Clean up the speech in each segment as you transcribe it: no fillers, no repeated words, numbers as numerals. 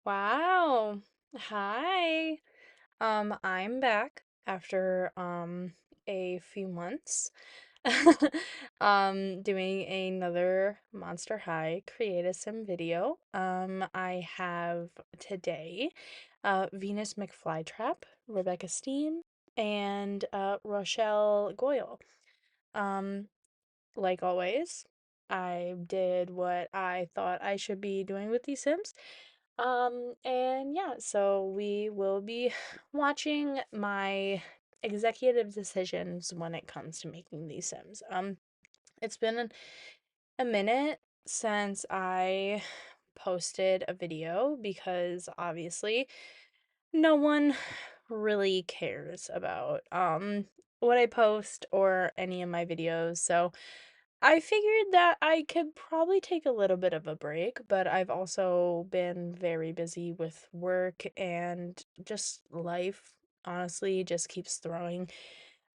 Wow. Hi. I'm back after a few months. Doing another Monster High Create a Sim video. I have today Venus McFlytrap, Rebecca Steen, and Rochelle Goyle. Um, like always, I did what I thought I should be doing with these Sims. And yeah, so we will be watching my executive decisions when it comes to making these Sims. It's been a minute since I posted a video because obviously no one really cares about what I post or any of my videos. So I figured that I could probably take a little bit of a break, but I've also been very busy with work and just life, honestly, just keeps throwing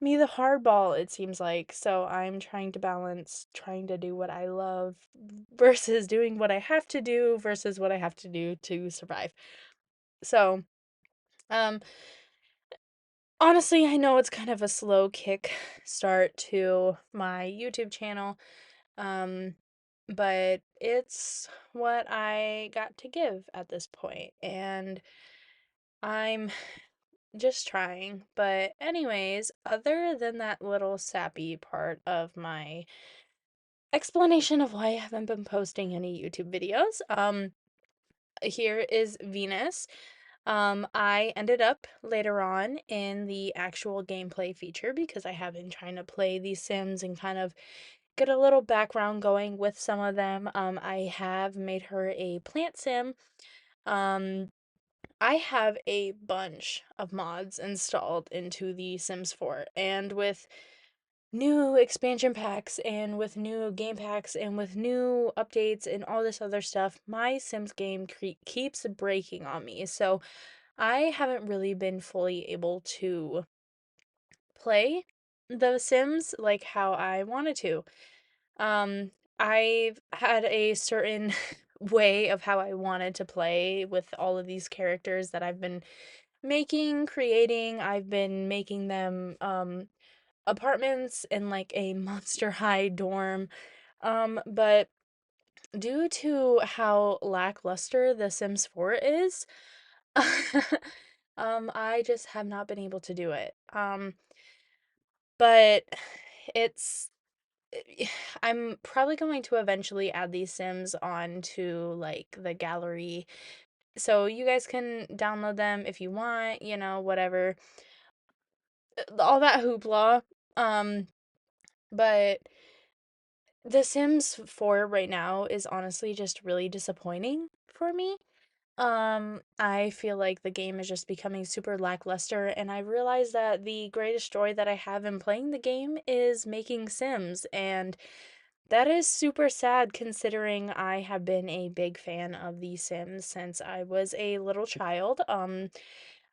me the hardball, it seems like. So I'm trying to balance trying to do what I love versus doing what I have to do versus what I have to do to survive. So, um, honestly, I know it's kind of a slow kick start to my YouTube channel. Um, but it's what I got to give at this point, and I'm just trying. But, anyways, other than that little sappy part of my explanation of why I haven't been posting any YouTube videos, here is Venus. I ended up later on in the actual gameplay feature because I have been trying to play these Sims and kind of get a little background going with some of them. I have made her a plant sim. Um, I have a bunch of mods installed into the Sims 4, and with new expansion packs, and with new game packs, and with new updates, and all this other stuff, my Sims game keeps breaking on me. So I haven't really been fully able to play the Sims like how I wanted to. Um, I've had a certain way of how I wanted to play with all of these characters that I've been making, creating. I've been making them apartments in like a Monster High dorm. But due to how lackluster The Sims 4 is, I just have not been able to do it. But it's I'm probably going to eventually add these Sims onto like the gallery. So you guys can download them if you want, whatever. All that hoopla. Um, but The Sims 4 right now is honestly just really disappointing for me. I feel like the game is just becoming super lackluster, and I realize that the greatest joy that I have in playing the game is making Sims, and that is super sad considering I have been a big fan of The Sims since I was a little child.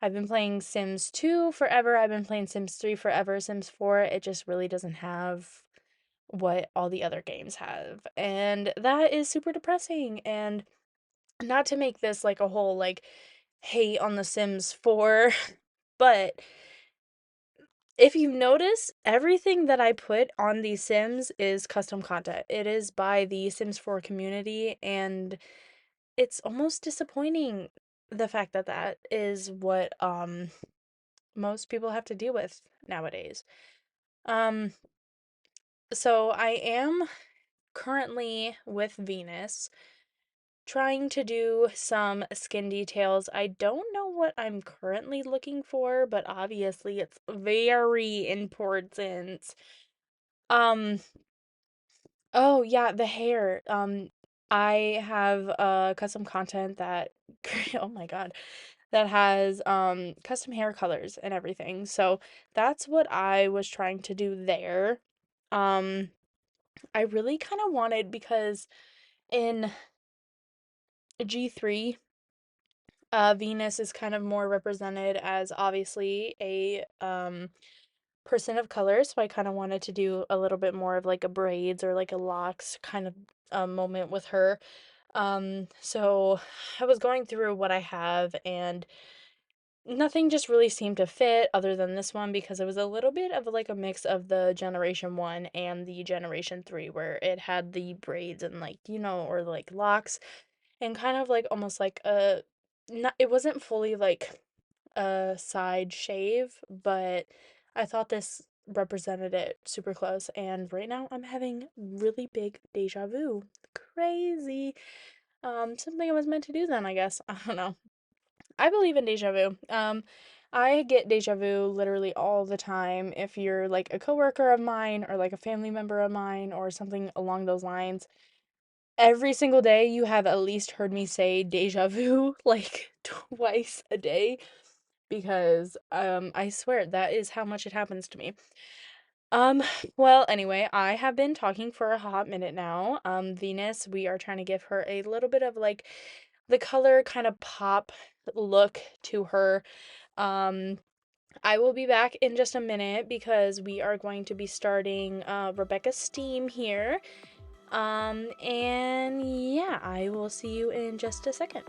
I've been playing Sims 2 forever, I've been playing Sims 3 forever, Sims 4, it just really doesn't have what all the other games have. And that is super depressing. And not to make this like a whole like hate on The Sims 4, but if you notice, everything that I put on The Sims is custom content. It is by the Sims 4 community, and it's almost disappointing the fact that that is what most people have to deal with nowadays. Um so I am currently with Venus trying to do some skin details. I don't know what I'm currently looking for, but obviously it's very important. Um Oh, yeah, the hair. I have custom content that oh my God, that has custom hair colors and everything. So that's what I was trying to do there. Um I really kind of wanted because in G3, Venus is kind of more represented as obviously a person of color, so I kind of wanted to do a little bit more of like a braids or like a locks kind of moment with her. So I was going through what I have, and nothing just really seemed to fit other than this one because it was a little bit of like a mix of the Generation 1 and the Generation 3, where it had the braids and like, or like locks, and kind of like almost like a not it wasn't fully like a side shave, but I thought this represented it super close, and right now I'm having really big deja vu. Crazy. Something I was meant to do then, I guess. I don't know. I believe in deja vu. I get deja vu literally all the time. If you're like a coworker of mine or like a family member of mine or something along those lines, every single day you have at least heard me say deja vu like twice a day because I swear that is how much it happens to me. Um well, anyway, I have been talking for a hot minute now. Venus, we are trying to give her a little bit of like the color kind of pop look to her. um I will be back in just a minute because we are going to be starting Rebecca's Steam here. And yeah, I will see you in just a second.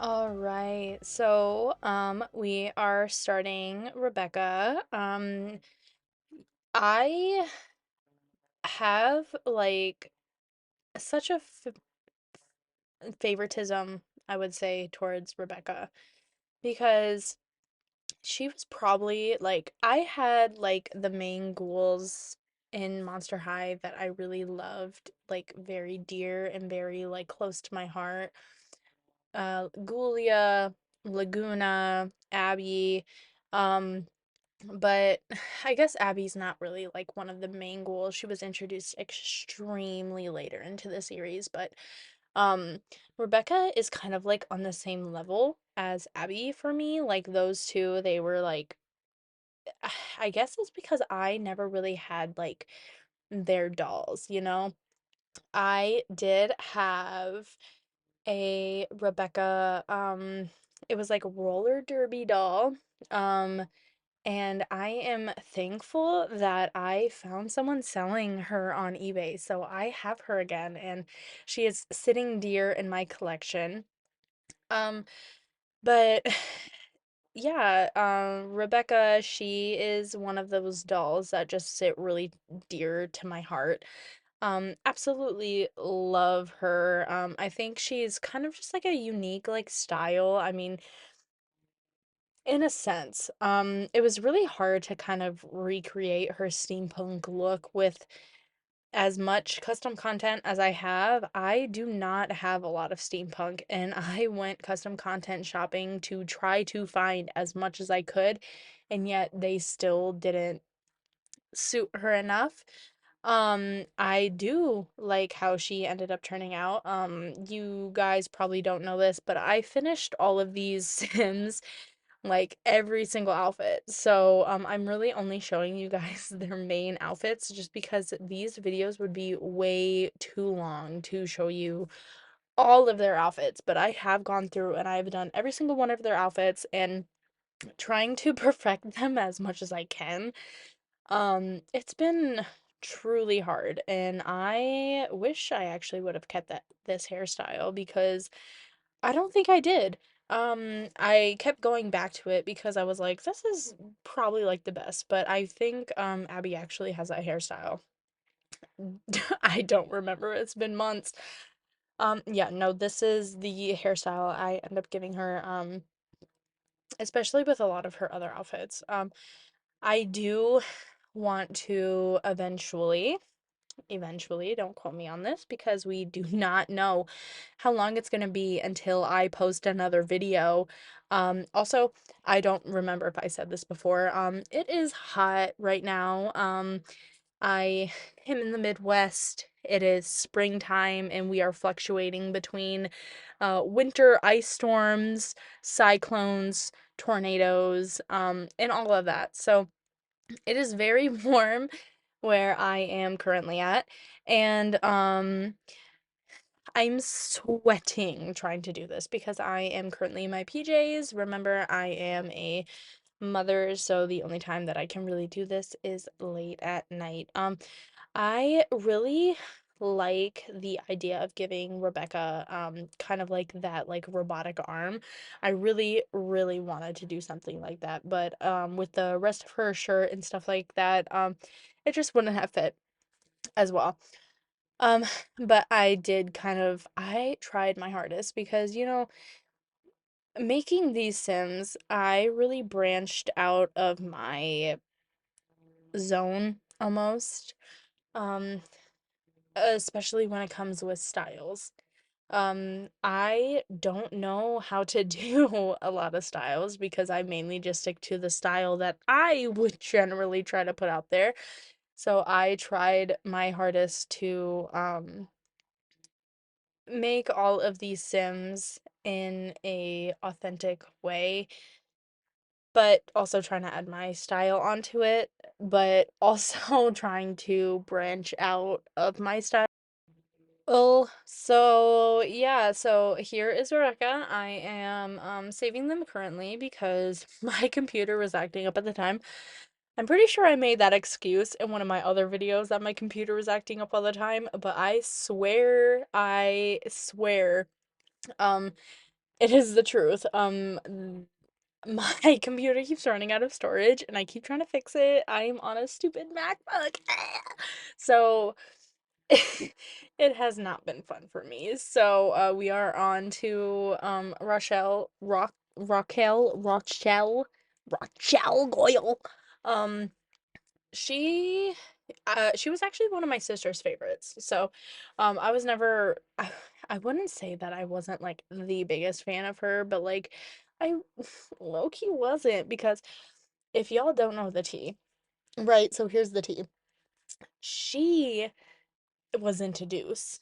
All right. So, we are starting Rebecca. I have like such a favoritism, I would say, towards Rebecca because she was probably like I had like the main ghouls in Monster High that I really loved, like very dear and very like close to my heart. Ghoulia, Laguna, Abby, um, but I guess Abby's not really like one of the main ghouls. She was introduced extremely later into the series, but um Rebecca is kind of like on the same level as Abby for me. Like those two, they were like I guess it's because I never really had like their dolls, you know? I did have a Rebecca, it was like a roller derby doll. Um, and I am thankful that I found someone selling her on eBay. So I have her again, and she is sitting dear in my collection. Um, but yeah, Rebecca, she is one of those dolls that just sit really dear to my heart. Absolutely love her. I think she's kind of just like a unique like style. I mean, in a sense, it was really hard to kind of recreate her steampunk look with as much custom content as I have. I do not have a lot of steampunk, and I went custom content shopping to try to find as much as I could, and yet they still didn't suit her enough. I do like how she ended up turning out. You guys probably don't know this, but I finished all of these Sims, like every single outfit. So, I'm really only showing you guys their main outfits just because these videos would be way too long to show you all of their outfits. But I have gone through and I've done every single one of their outfits and trying to perfect them as much as I can. It's been truly hard, and I wish I actually would have kept this hairstyle because I don't think I did. I kept going back to it because I was like, this is probably like the best, but I think Abby actually has that hairstyle. I don't remember. It's been months. Yeah, no, this is the hairstyle I end up giving her, especially with a lot of her other outfits. I do want to eventually, don't quote me on this because we do not know how long it's going to be until I post another video. Also, I don't remember if I said this before. It is hot right now. I am in the Midwest. It is springtime, and we are fluctuating between winter ice storms, cyclones, tornadoes, and all of that. So it is very warm where I am currently at, and I'm sweating trying to do this because I am currently in my PJs. Remember, I am a mother, so the only time that I can really do this is late at night. I really like the idea of giving Rebecca kind of like that like robotic arm. I really really wanted to do something like that, but with the rest of her shirt and stuff like that, it just wouldn't have fit as well. Um but I tried my hardest because making these Sims, I really branched out of my zone almost. Um especially when it comes with styles. I don't know how to do a lot of styles because I mainly just stick to the style that I would generally try to put out there. So I tried my hardest to make all of these Sims in a authentic way, but also trying to add my style onto it, but also trying to branch out of my style. Well, so yeah, so here is Rebecca. I am saving them currently because my computer was acting up at the time. I'm pretty sure I made that excuse in one of my other videos that my computer was acting up all the time, but I swear, um, it is the truth. My computer keeps running out of storage and I keep trying to fix it. I'm on a stupid MacBook. So it has not been fun for me. So we are on to Rochelle Goyle. Um she was actually one of my sister's favorites. So I was never I wouldn't say that I wasn't like the biggest fan of her, but like I low key wasn't because if y'all don't know the tea, right? So here's the tea. She was into Deuce.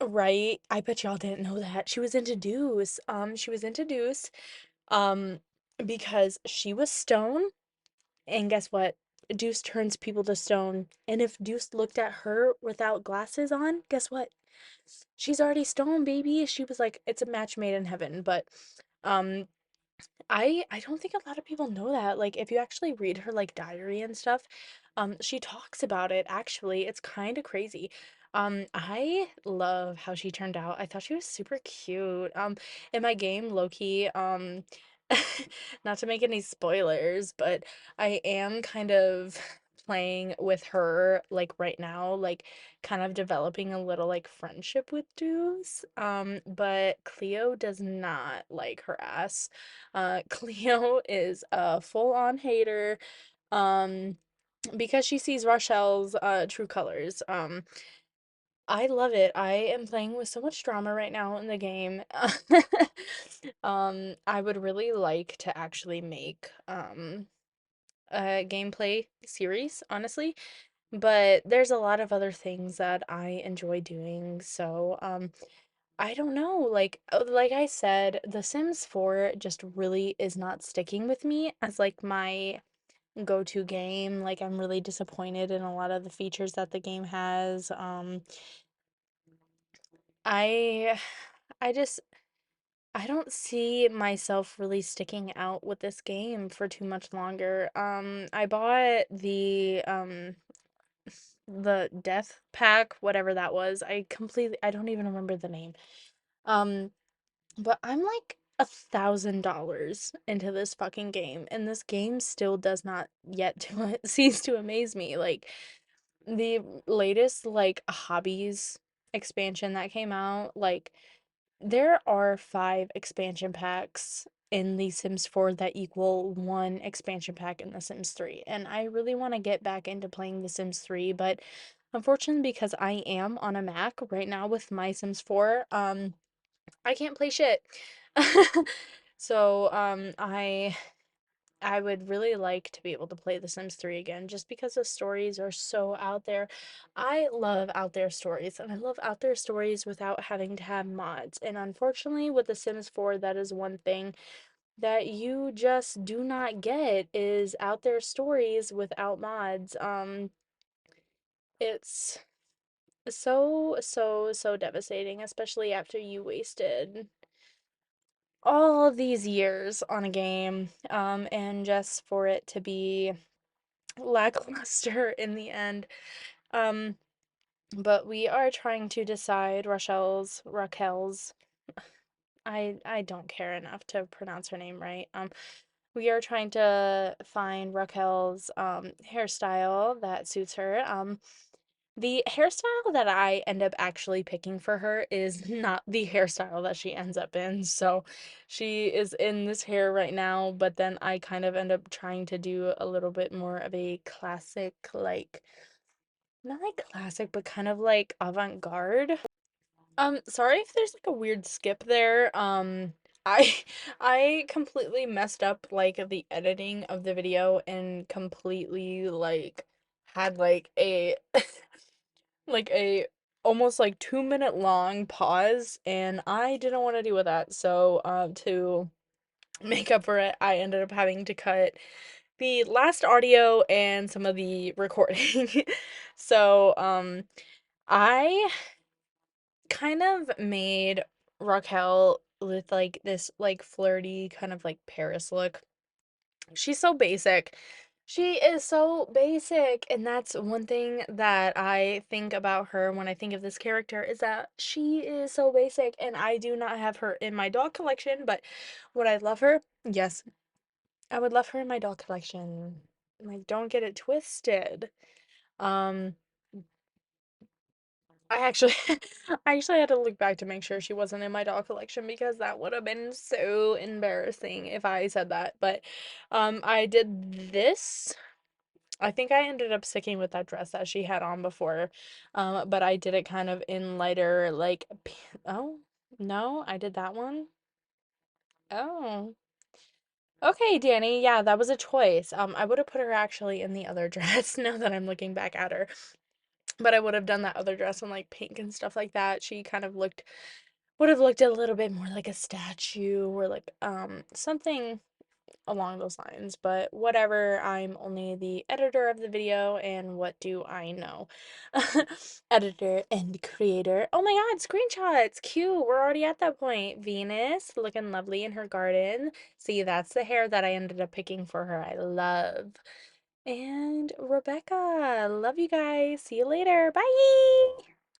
Right? I bet y'all didn't know that. She was into Deuce. She was into Deuce, um, because she was stone, and guess what? Deuce turns people to stone. And if Deuce looked at her without glasses on, guess what? She's already stone, baby. She was like, it's a match made in heaven. But um I don't think a lot of people know that. Like if you actually read her like diary and stuff, she talks about it actually. It's kind of crazy. I love how she turned out. I thought she was super cute. In my game, Loki, not to make any spoilers, but I am kind of playing with her like right now, like kind of developing a little like friendship with Deuce. But Cleo does not like her ass. Cleo is a full-on hater, um, because she sees Rochelle's true colors. I love it. I am playing with so much drama right now in the game. I would really like to actually make a gameplay series, honestly, but there's a lot of other things that I enjoy doing, so I don't know, like I said, The Sims 4 just really is not sticking with me as like my go-to game. Like I'm really disappointed in a lot of the features that the game has. I I just I don't see myself really sticking out with this game for too much longer. I bought the death pack, whatever that was. I don't even remember the name. Um, but I'm like $1,000 into this fucking game, and this game still does not yet to cease to amaze me. Like the latest like hobbies expansion that came out, like there are 5 expansion packs in The Sims 4 that equal one expansion pack in The Sims 3. And I really want to get back into playing The Sims 3, but unfortunately because I am on a Mac right now with my Sims 4, I can't play shit. So, I would really like to be able to play The Sims 3 again just because the stories are so out there. I love out there stories, and I love out there stories without having to have mods. And unfortunately, with The Sims 4, that is one thing that you just do not get is out there stories without mods. It's so devastating, especially after you wasted all of these years on a game, and just for it to be lackluster in the end. Um, but we are trying to decide Raquel's I don't care enough to pronounce her name right. We are trying to find Raquel's hairstyle that suits her. The hairstyle that I end up actually picking for her is not the hairstyle that she ends up in. So she is in this hair right now, but then I kind of end up trying to do a little bit more of a classic, like, not like classic, but kind of like avant-garde. Sorry if there's like a weird skip there. I I completely messed up like the editing of the video and completely like had like a like a almost like 2 minute long pause, and I didn't want to deal with that. So to make up for it, I ended up having to cut the last audio and some of the recording. So I kind of made Raquel with like this like flirty kind of like Paris look. She's so basic. She is so basic, and that's one thing that I think about her when I think of this character is that she is so basic, and I do not have her in my dog collection, but would I love her? Yes, I would love her in my dog collection. Like, don't get it twisted. Um, I actually I actually had to look back to make sure she wasn't in my doll collection because that would have been so embarrassing if I said that. But I did this. I think I ended up sticking with that dress that she had on before. But I did it kind of in lighter like oh, no, I did that one. Oh. Okay, Danny. Yeah, that was a choice. I would have put her actually in the other dress now that I'm looking back at her. But I would have done that other dress in like pink and stuff like that. She kind of would have looked a little bit more like a statue or like something along those lines. But whatever, I'm only the editor of the video, and what do I know? Editor and creator. Oh my god, screenshots. Cute. We're already at that point. Venus looking lovely in her garden. See, that's the hair that I ended up picking for her. I love. And Rebecca, love you guys. See you later. Bye.